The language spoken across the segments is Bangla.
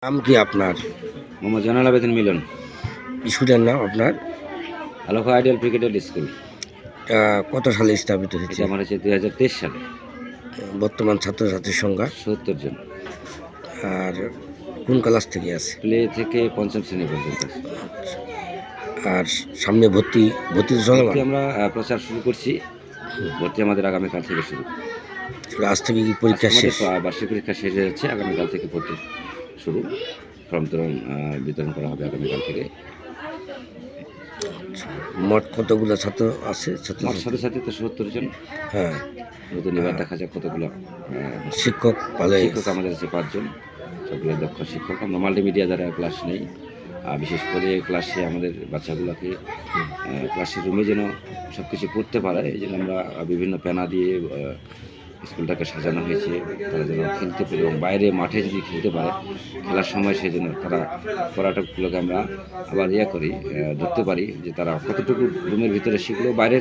নাম কি আপনার? মোহাম্মদ জয়নাল আবেদিন মিলন। স্কুলের নাম আপনার? আলোকা আইডিয়াল ক্রিকেটের স্কুল। কত সালে স্থাপিত হয়েছে? এটা আমার হচ্ছে 2023 সালে। বর্তমান ছাত্রছাত্রীর সংখ্যা? 70 জন। আর কোন ক্লাস থেকে আছে? প্লে থেকে পঞ্চম শ্রেণী পর্যন্ত আছে। আর সামনে ভর্তি চলমান? আমরা প্রচার শুরু করছি। ভর্তি আমাদের আগামীকাল থেকে শুরু। আজ থেকে কি পরীক্ষা শেষ? বার্ষিক পরীক্ষা শেষ হয়ে যাচ্ছে, আগামীকাল থেকে ভর্তি শুরু। ফর্ম বিতরণ করা হবে আগামীকাল থেকে। মোট কতগুলো ছাত্র আছে? ছাত্রছাত্রী তো 70 জন। হ্যাঁ, নতুন এবার দেখা যাক কতগুলো। শিক্ষক ভালো? শিক্ষক আমাদের আছে 5 জন, সবগুলো দক্ষ শিক্ষক। আমরা মাল্টিমিডিয়া দ্বারা ক্লাস নেই। বিশেষ করে ক্লাসে আমাদের বাচ্চাগুলোকে ক্লাসের রুমে যেন সব কিছু পড়তে পারে, এই জন্য আমরা বিভিন্ন প্যানা দিয়ে স্কুলটাকে সাজানো হয়েছে। তারা যেন খেলতে পারে এবং বাইরে মাঠে যদি খেলতে পারে, খেলার সময় সেই জন্য তারা পড়াটাগুলোকে আমরা আবার ধরতে পারি যে তারা কতটুকু রুমের ভিতরে শিখলেও বাইরে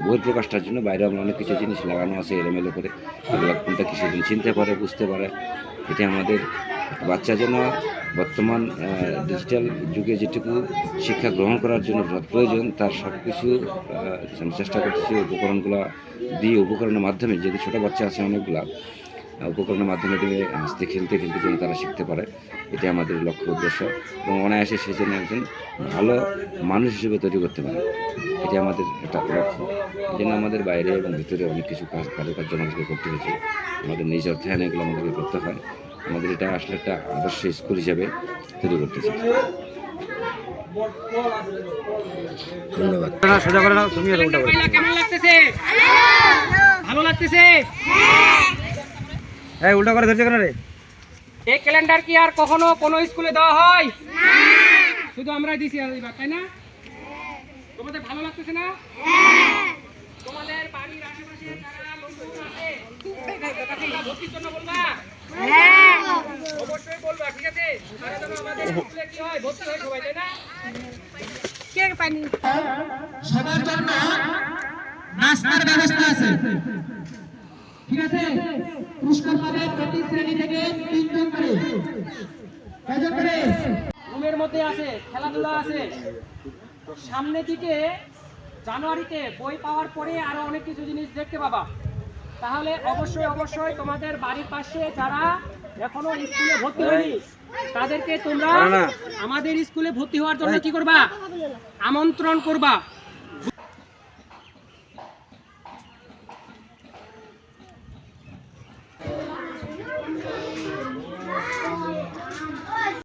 বই প্রকাশটার জন্য বাইরে আমরা অনেক কিছু জিনিস লাগানো আছে এলোমেলো করে, এগুলো কোনটা কিসের জন্য চিনতে পারে, বুঝতে পারে। এটা আমাদের বাচ্চা যেন বর্তমান ডিজিটাল যুগে যেটুকু শিক্ষা গ্রহণ করার জন্য প্রয়োজন তার সব কিছু চেষ্টা করতেছি উপকরণগুলো দিয়ে, উপকরণের মাধ্যমে, যেহেতু ছোটো বাচ্চা আছে অনেকগুলা, উপকরণের মাধ্যমে দিয়ে আস্তে খেলতে যেন তারা শিখতে পারে। এটা আমাদের লক্ষ্য উদ্দেশ্য এবং অনায়াসে সেই জন্য একজন ভালো মানুষ হিসেবে তৈরি করতে পারে, এটা আমাদের একটা লক্ষ্য। এই জন্য আমাদের বাইরে এবং ভিতরে অনেক কিছু কার্য আমাদেরকে করতে হয়েছে। আমাদের নিজ অর্থায়নে এগুলো আমাদেরকে করতে হয়। আমাদের এটা আসলে একটা আদর্শ স্কুল হিসেবে তৈরি করতে চাই। ধন্যবাদ। কেমন লাগতেছে? ভালো লাগতেছে? উল্টা করে ধরছে কেন রে? এই ক্যালেন্ডার কি আর কখনো কোনো স্কুলে দেওয়া হয়? শুধু আমরাই দিছি, তাই না? তোমাদের ভালো লাগতেছে না? তোমাদের বাড়ির আশেপাশে যারা লোকজন আছে তারা ভর্তির জন্য বলবা? অবশ্যই বলবা, ঠিক আছে? তারা যেন আমাদের স্কুলে কি হয়, ভর্তি হয় সবাই, তাই না? সবার জন্য নাস্তার ব্যবস্থা আছে, ঠিক আছে? পুরস্কার পাবে প্রতি শ্রেণী থেকে 3 জন করে। কয়জন করে? রুমের মধ্যে আছে, খেলাধুলা আছে। সামনে দিকে জানুয়ারিতে বই পাওয়ার পরে আরো অনেক কিছু জিনিস দেখতে পাবা। তাহলে অবশ্যই তোমাদের বাড়ির পাশে যারা এখনো স্কুলে ভর্তি হয়নি তাদেরকে তোমরা আমাদের স্কুলে ভর্তি হওয়ার জন্য কি করবা? আমন্ত্রণ করবা।